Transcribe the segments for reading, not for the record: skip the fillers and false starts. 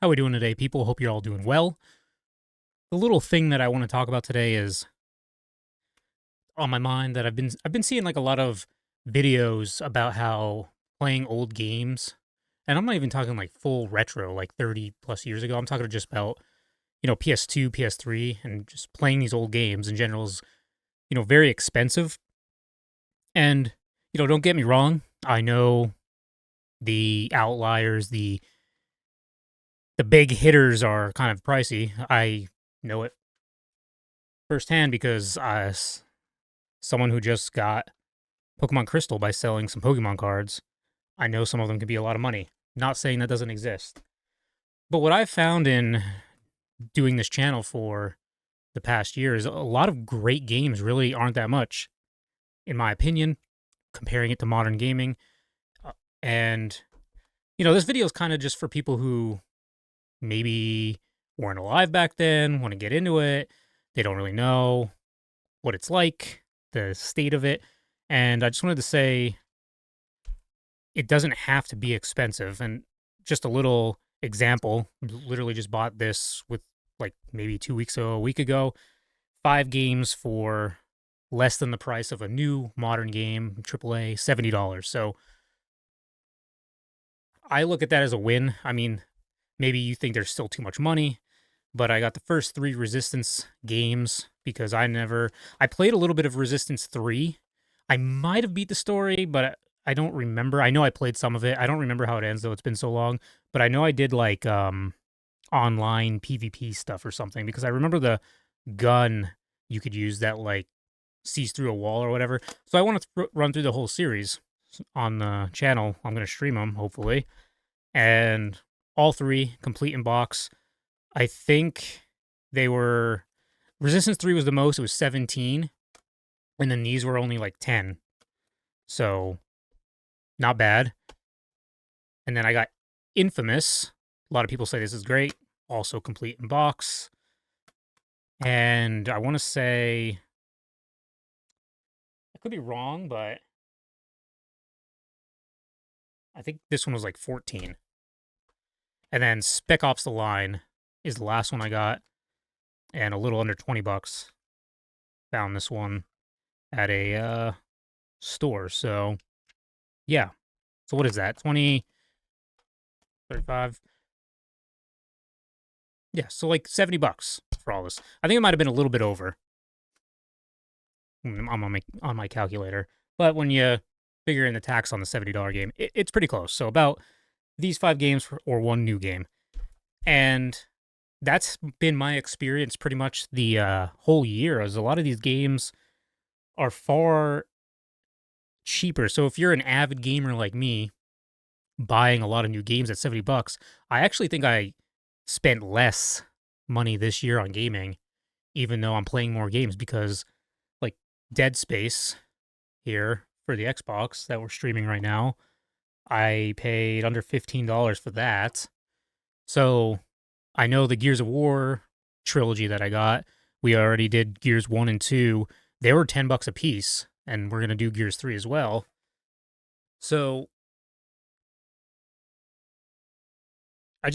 How we doing today, people? Hope you're all doing well. The little thing that I want to talk about today is on my mind that I've been seeing like a lot of videos about how playing old games, and I'm not even talking like full retro, like 30 plus years ago. I'm talking just about PS2, PS3, and just playing these old games in general is very expensive. And don't get me wrong, I know the outliers, the big hitters are kind of pricey. I know it firsthand because someone who just got Pokemon Crystal by selling some Pokemon cards, I know some of them could be a lot of money. Not saying that doesn't exist. But what I've found in doing this channel for the past year is a lot of great games really aren't that much, in my opinion, comparing it to modern gaming. And, this video is kind of just for people who maybe weren't alive back then, want to get into it. They don't really know what it's like, the state of it. And I just wanted to say it doesn't have to be expensive. And just a little example, literally just bought this with like maybe 2 weeks ago, a week ago, 5 games for less than the price of a new modern game, AAA, $70. So I look at that as a win. I mean, maybe you think there's still too much money, but I got the first 3 Resistance games because I played a little bit of Resistance 3. I might have beat the story, but I don't remember. I know I played some of it. I don't remember how it ends though. It's been so long, but I know I did like online PvP stuff or something because I remember the gun you could use that like sees through a wall or whatever. So I want to run through the whole series on the channel. I'm going to stream them hopefully. And all 3 complete in box. I think they were Resistance 3 was the most, it was 17, and then these were only like 10. So not bad. And then I got Infamous. A lot of people say this is great, also complete in box. And I want to say I could be wrong, but I think this one was like 14. And then Spec Ops The Line is the last one I got, and a little under 20 bucks. Found this one at a store. So, yeah. So what is that? 20, 35. Yeah, so like 70 bucks for all this. I think it might have been a little bit over on my calculator. But when you figure in the tax on the $70 game, it's pretty close. So about these 5 games or 1 new game. And that's been my experience pretty much the whole year, as a lot of these games are far cheaper. So if you're an avid gamer like me, buying a lot of new games at 70 bucks, I actually think I spent less money this year on gaming, even though I'm playing more games because like Dead Space here for the Xbox that we're streaming right now, I paid under $15 for that. So I know the Gears of War trilogy that I got, we already did Gears 1 and 2. They were 10 bucks a piece, and we're going to do Gears 3 as well. So I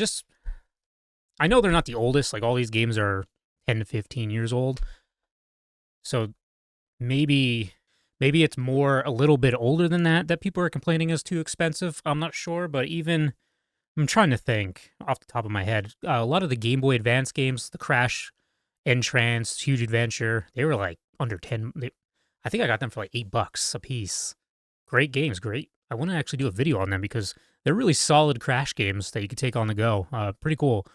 know they're not the oldest, like all these games are 10 to 15 years old. So maybe it's more a little bit older than that people are complaining is too expensive. I'm not sure, but even I'm trying to think off the top of my head. A lot of the Game Boy Advance games, the Crash, Entrance, Huge Adventure, they were like under 10. I think I got them for like 8 bucks a piece. Great games, great. I want to actually do a video on them because they're really solid Crash games that you can take on the go. Pretty cool.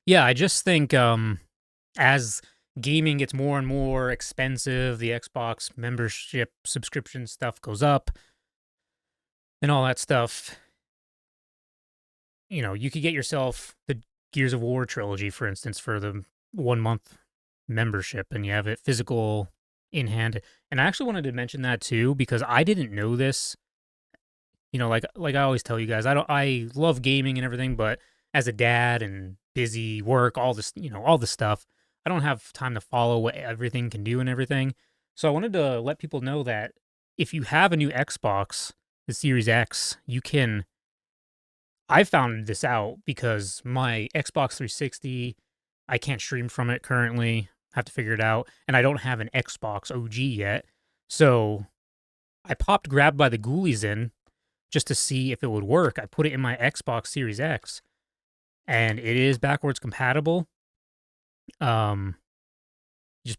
Yeah, I just think as gaming gets more and more expensive, the Xbox membership subscription stuff goes up and all that stuff. You could get yourself the Gears of War trilogy, for instance, for the 1 month membership, and you have it physical in hand. And I actually wanted to mention that too because I didn't know this. Like I always tell you guys, I love gaming and everything, but as a dad and busy work, all this, all this stuff, I don't have time to follow what everything can do and everything. So I wanted to let people know that if you have a new Xbox, the Series X, you can I found this out because my Xbox 360, I can't stream from it currently. Have to figure it out, and I don't have an Xbox OG yet. So I popped Grabbed by the Ghoulies in just to see if it would work. I put it in my Xbox Series X, and it is backwards compatible. Um, just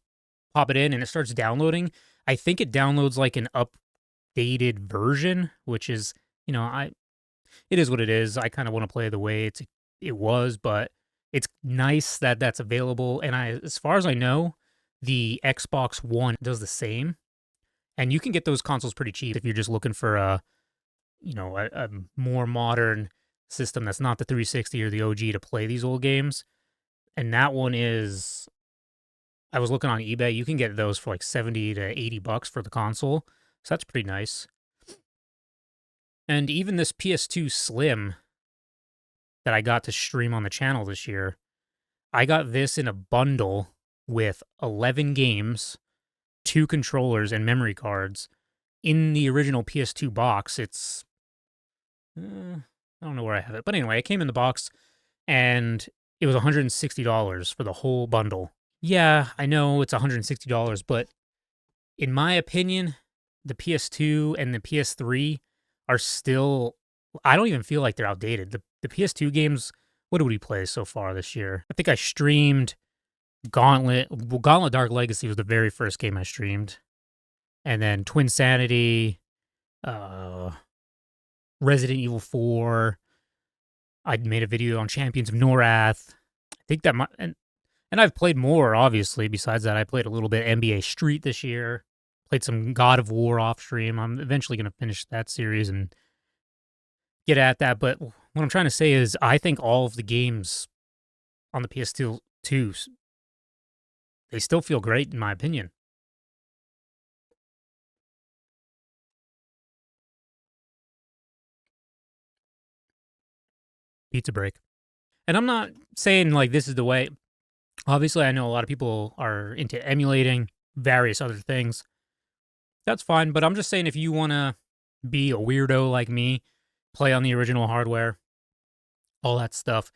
pop it in, and it starts downloading. I think it downloads like an updated version, which is, it is what it is. I kind of want to play the way it was, but it's nice that that's available. And as far as I know, the Xbox One does the same, and you can get those consoles pretty cheap if you're just looking for a more modern system that's not the 360 or the OG to play these old games. And that one is, I was looking on eBay, you can get those for like 70 to 80 bucks for the console. So that's pretty nice. And even this PS2 Slim that I got to stream on the channel this year, I got this in a bundle with 11 games, 2 controllers, and memory cards. In the original PS2 box, it's I don't know where I have it, but anyway, it came in the box, and it was $160 for the whole bundle. Yeah, I know it's $160, but in my opinion, the PS2 and the PS3 are still, I don't even feel like they're outdated. The PS2 games, what did we play so far this year? I think I streamed Gauntlet. Well, Gauntlet Dark Legacy was the very first game I streamed. And then Twin Sanity, Resident Evil 4. I made a video on Champions of Norath. I think that might, and I've played more, obviously. Besides that, I played a little bit NBA Street this year. Played some God of War off stream. I'm eventually going to finish that series and get at that. But what I'm trying to say is I think all of the games on the PS2, they still feel great in my opinion. Pizza break. And I'm not saying like this is the way. Obviously, I know a lot of people are into emulating various other things. That's fine, but I'm just saying if you want to be a weirdo like me, play on the original hardware, all that stuff,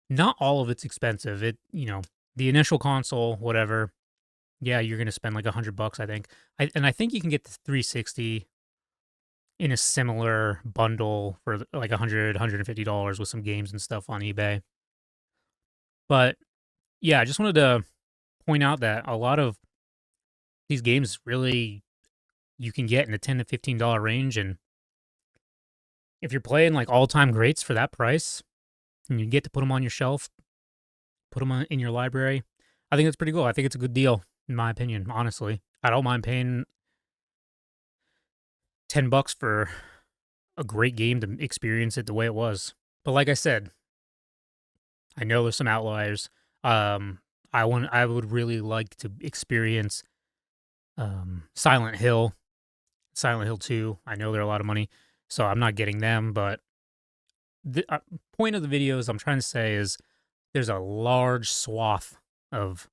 not all of it's expensive. The initial console, whatever, yeah, you're going to spend like $100, I think. And I think you can get the 360 in a similar bundle for like $150 with some games and stuff on eBay. But yeah, I just wanted to point out that a lot of these games really you can get in the $10 to $15 range. And if you're playing like all-time greats for that price and you get to put them on your shelf, put them in your library, I think it's pretty cool. I think it's a good deal, in my opinion, honestly. I don't mind paying $10 for a great game to experience it the way it was. But like I said, I know there's some outliers. I would really like to experience Silent Hill 2. I know they're a lot of money, so I'm not getting them. But the point of the videos I'm trying to say is there's a large swath of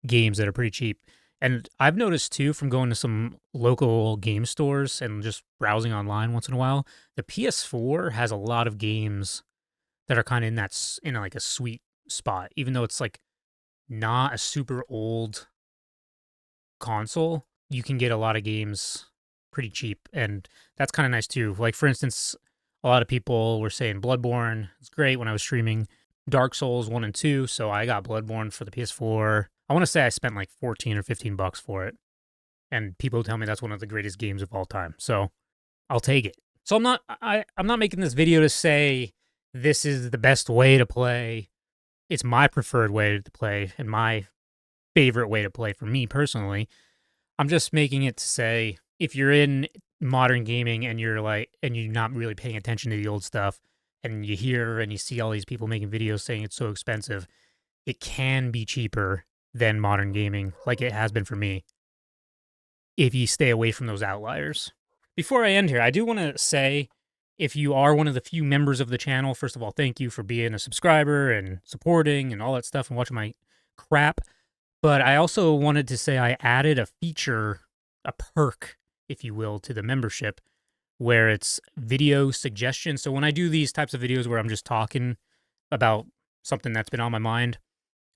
games that are pretty cheap. And I've noticed too from going to some local game stores and just browsing online once in a while, the PS4 has a lot of games that are kind of in like a sweet spot, even though it's like not a super old console. You can get a lot of games pretty cheap, and that's kind of nice too. Like for instance, a lot of people were saying Bloodborne is great when I was streaming Dark Souls 1 and 2, so I got Bloodborne for the PS4. I want to say I spent like 14 or 15 bucks for it. And people tell me that's one of the greatest games of all time. So I'll take it. So I'm not making this video to say this is the best way to play. It's my preferred way to play and my favorite way to play for me personally. I'm just making it to say if you're in modern gaming and you're not really paying attention to the old stuff and you hear and you see all these people making videos saying it's so expensive, it can be cheaper than modern gaming, like it has been for me, if you stay away from those outliers. Before I end here, I do want to say, if you are one of the few members of the channel, first of all, thank you for being a subscriber and supporting and all that stuff and watching my crap. But I also wanted to say I added a feature, a perk, if you will, to the membership, where it's video suggestions. So when I do these types of videos where I'm just talking about something that's been on my mind,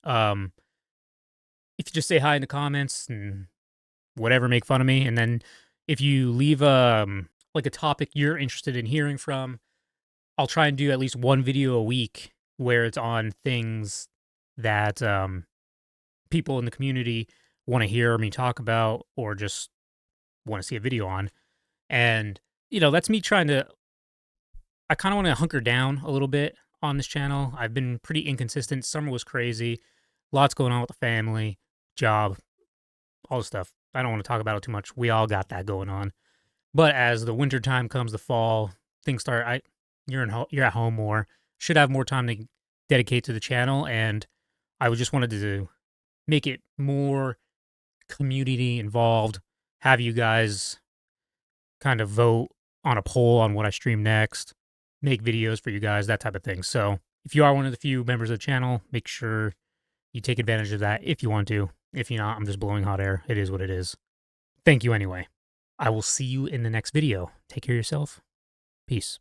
um, if you just say hi in the comments and whatever, make fun of me, and then if you leave like a topic you're interested in hearing from, I'll try and do at least one video a week where it's on things that people in the community want to hear me talk about or just want to see a video on. And that's me trying to. I kind of want to hunker down a little bit on this channel. I've been pretty inconsistent. Summer was crazy. Lots going on with the family, job, all the stuff. I don't want to talk about it too much. We all got that going on. But as the winter time comes, the fall, things start. You're at home more. Should have more time to dedicate to the channel, and I just wanted to make it more community involved. Have you guys kind of vote on a poll on what I stream next, make videos for you guys, that type of thing. So if you are one of the few members of the channel, make sure you take advantage of that if you want to. If you're not, I'm just blowing hot air. It is what it is. Thank you anyway. I will see you in the next video. Take care of yourself. Peace.